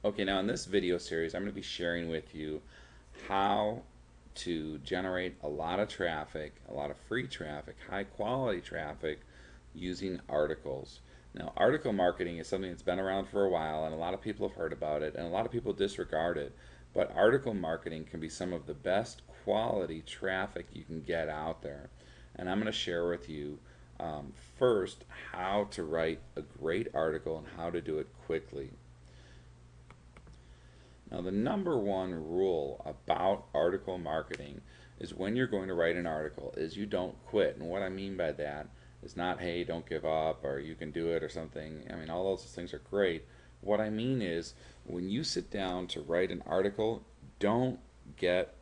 Okay, now in this video series, I'm going to be sharing with you how to generate a lot of traffic, a lot of free traffic, high quality traffic using articles. Now, article marketing is something that's been around for a while, and a lot of people have heard about it, and a lot of people disregard it. But article marketing can be some of the best quality traffic you can get out there. And I'm going to share with you first how to write a great article and how to do it quickly. Now, the number one rule about article marketing is when you're going to write an article is you don't quit. And what I mean by that is not, hey, don't give up or you can do it or something. I mean, all those things are great. What I mean is when you sit down to write an article, don't get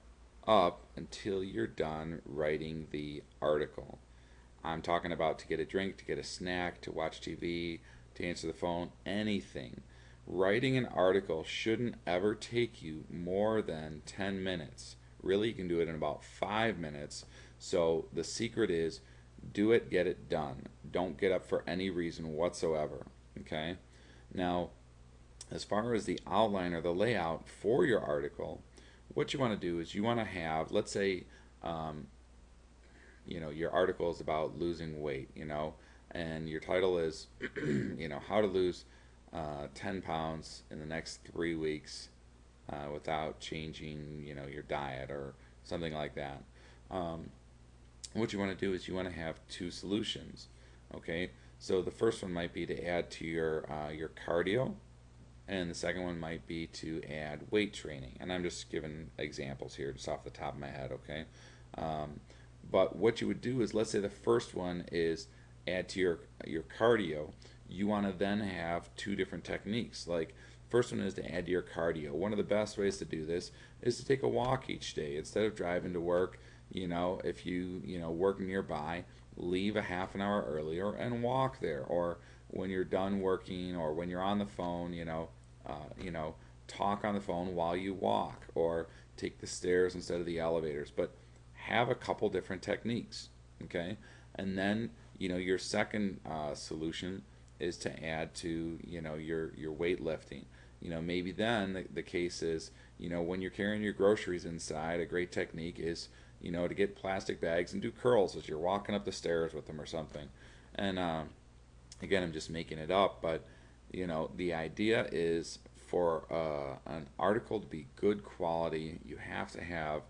up until you're done writing the article. I'm talking about to get a drink, to get a snack, to watch TV, to answer the phone, anything. Writing an article shouldn't ever take you more than 10 minutes. Really, you can do it in about 5 minutes. So the secret is do it, get it done. Don't get up for any reason whatsoever. Okay? Now, as far as the outline or the layout for your article, what you want to do is you want to have, let's say, um, your article is about losing weight, and your title is, how to lose 10 pounds in the next 3 weeks without changing, your diet or something like that. Um, what you want to do is you want to have two solutions. Okay, so the first one might be to add to your cardio, and the second one might be to add weight training. And I'm just giving examples here, just off the top of my head. Okay, um, but what you would do is, let's say the first one is add to your cardio. You want to then have two different techniques. Like, first one is to add to your cardio. One of the best ways to do this is to take a walk each day instead of driving to work. If you work nearby, leave a half an hour earlier and walk there. Or when you're done working, or when you're on the phone, talk on the phone while you walk, or take the stairs instead of the elevators. But have a couple different techniques, okay? And then your second solution is to add to your weightlifting. Maybe then the case is when you're carrying your groceries inside, a great technique is to get plastic bags and do curls as you're walking up the stairs with them or something. And again, I'm just making it up, but the idea is for an article to be good quality, you have to have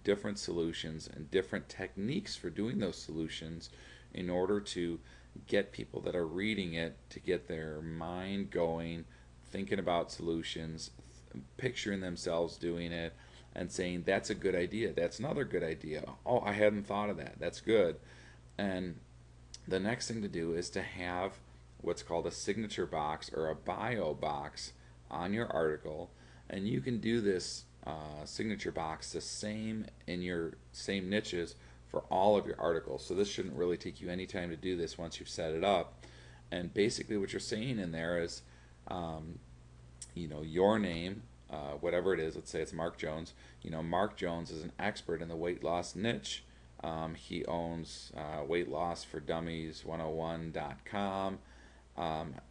different solutions and different techniques for doing those solutions in order to get people that are reading it to get their mind going, thinking about solutions, picturing themselves doing it, and saying, that's a good idea, that's another good idea, oh, I hadn't thought of that, that's good. And the next thing to do is to have what's called a signature box or a bio box on your article. And you can do this signature box the same in your same niches for all of your articles. So this shouldn't really take you any time to do this once you've set it up. And basically what you're saying in there is, your name, whatever it is. Let's say it's Mark Jones. Mark Jones is an expert in the weight loss niche. He owns Weight Loss for Dummies 101.com.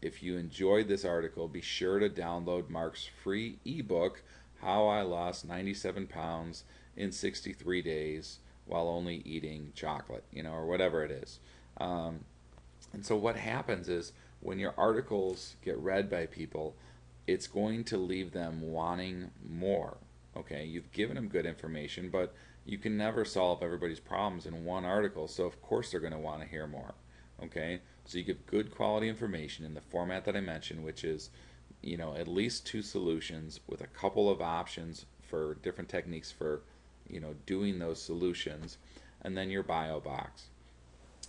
If you enjoyed this article, be sure to download Mark's free ebook, How I Lost 97 Pounds in 63 Days While Only Eating Chocolate, or whatever it is. And so what happens is when your articles get read by people, it's going to leave them wanting more. Okay, you've given them good information, but you can never solve everybody's problems in one article, so of course they're going to want to hear more. Okay, so you give good quality information in the format that I mentioned, which is at least two solutions with a couple of options for different techniques for doing those solutions, and then your bio box.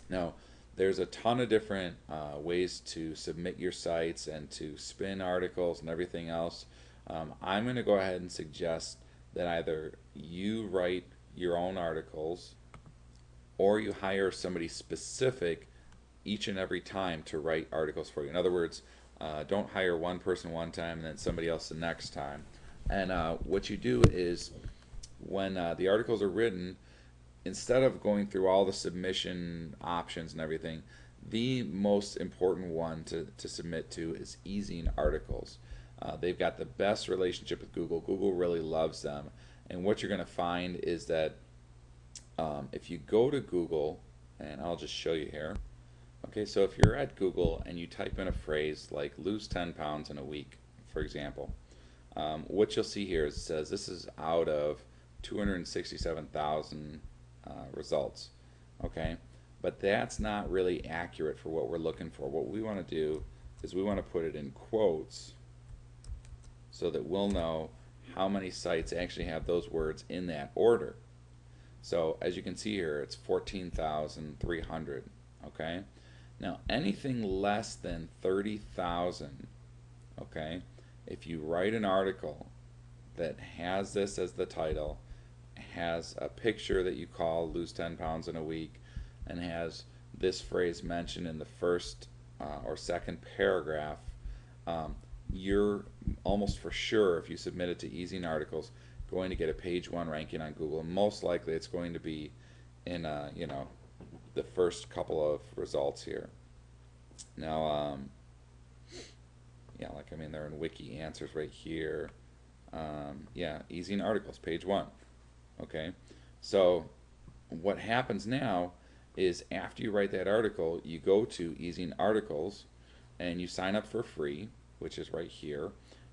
Now, there's a ton of different ways to submit your sites and to spin articles and everything else. I'm going to go ahead and suggest that either you write your own articles or you hire somebody specific each and every time to write articles for you. In other words, don't hire one person one time and then somebody else the next time. And what you do is when the articles are written, instead of going through all the submission options and everything, the most important one to submit to is Ezine Articles. They've got the best relationship with Google. Google really loves them. And what you're going to find is that if you go to Google, and I'll just show you here. Okay, so if you're at Google and you type in a phrase like lose 10 pounds in a week, for example, what you'll see here is it says this is out of 267,000 results. Okay, but that's not really accurate for what we're looking for. What we want to do is we want to put it in quotes so that we'll know how many sites actually have those words in that order. So as you can see here, it's 14,300. Okay, now anything less than 30,000, okay, if you write an article that has this as the title, has a picture that you call lose 10 pounds in a week, and has this phrase mentioned in the first or second paragraph, you're almost for sure, if you submit it to Ezine Articles, going to get a page 1 ranking on Google. Most likely it's going to be in you know, the first couple of results here. Now yeah, like I mean they're in Wiki Answers right here. Yeah, Ezine Articles, page 1. Okay, so what happens now is after you write that article, you go to Ezine Articles and you sign up for free, which is right here,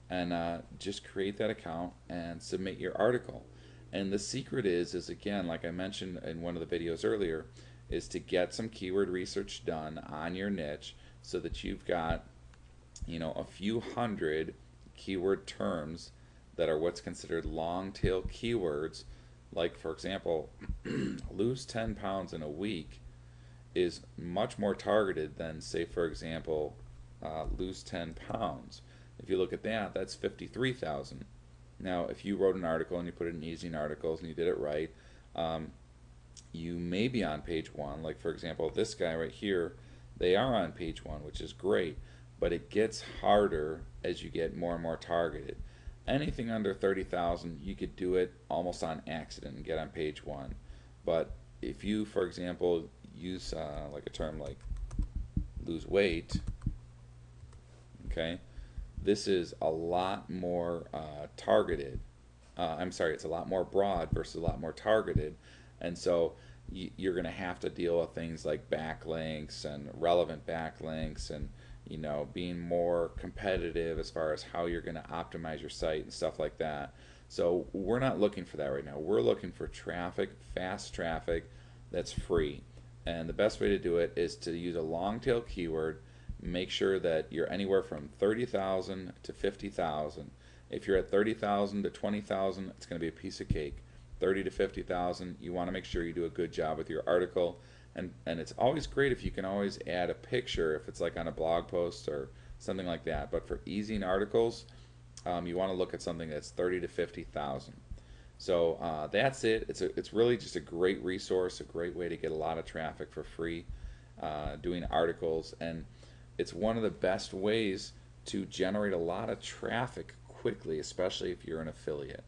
and just create that account and submit your article. And the secret is again, like I mentioned in one of the videos earlier, is to get some keyword research done on your niche so that you've got, you know, a few hundred keyword terms that are what's considered long tail keywords. Like for example, lose 10 pounds in a week is much more targeted than, say for example, lose 10 pounds. If you look at that, that's 53,000. Now if you wrote an article and you put it in Ezine Articles and you did it right, you may be on page 1. Like for example, this guy right here, they are on page 1, which is great, but it gets harder as you get more and more targeted. Anything under 30,000, you could do it almost on accident and get on page 1. But if you, for example, use like a term like lose weight, okay, this is a lot more targeted. I'm sorry, it's a lot more broad versus a lot more targeted. And so you're going to have to deal with things like backlinks and relevant backlinks, and you know, being more competitive as far as how you're going to optimize your site and stuff like that. So we're not looking for that right now. We're looking for traffic, fast traffic that's free. And the best way to do it is to use a long tail keyword. Make sure that you're anywhere from 30,000 to 50,000. If you're at 30,000 to 20,000, it's going to be a piece of cake. 30 to 50,000, you want to make sure you do a good job with your article. And it's always great if you can always add a picture if it's like on a blog post or something like that. But for Ezine Articles, you want to look at something that's 30 to 50,000. So that's it. It's really just a great resource, a great way to get a lot of traffic for free doing articles. And it's one of the best ways to generate a lot of traffic quickly, especially if you're an affiliate.